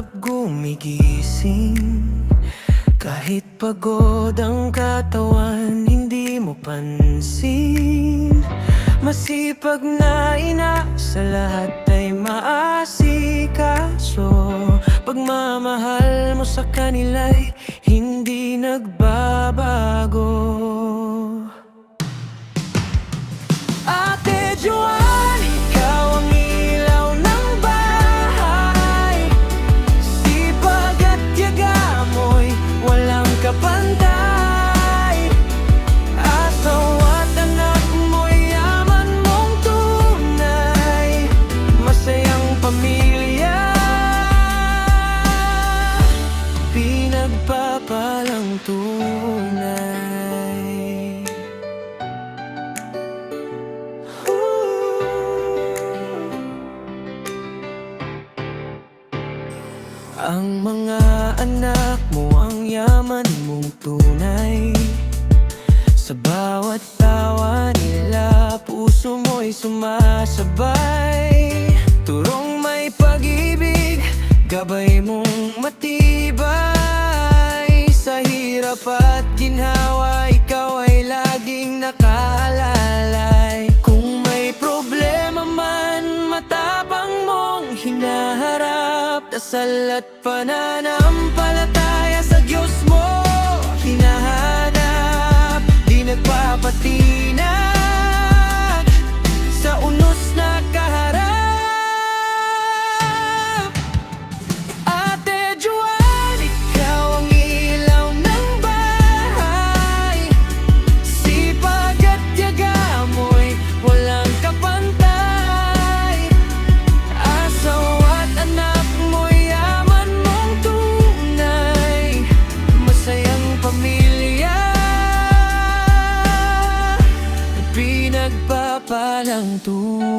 pag gumigising. Kahit pagod ang katawan, hindi mo pansin. Masipag na ina, sa lahat ay maasikaso. Pagmamahal mo sa kanila'y hindi nagbabago. Ate Joan, ikaw ang ilaw ng bahay. Sipag at tiyaga mo'y walang kapantay. Asawa't anak mo'y yaman mong tunay. Masayang pamilya, pinagpapalang tunay. Ang mga anak mo ang yaman mong tunay. Sa bawat tawa nila, puso mo'y sumasabay. Turong may pag-ibig, gabay mong matibay. Sa hirap at ginhawa, ikaw ay laging nakaalalay. Kung may problema man, matapang mong hinaharap. Dasal at pananampalataya sa Diyos mo hinahanap. Di nagpapatinag sa unos na kaharap. Ate Joan, ikaw ang ilaw ng bahay. Sipag at tiyaga mo'y walang kapantay. Asawa't anak mo'y yaman mong tunay. Masayang pamilya, pinagpapalang tunay.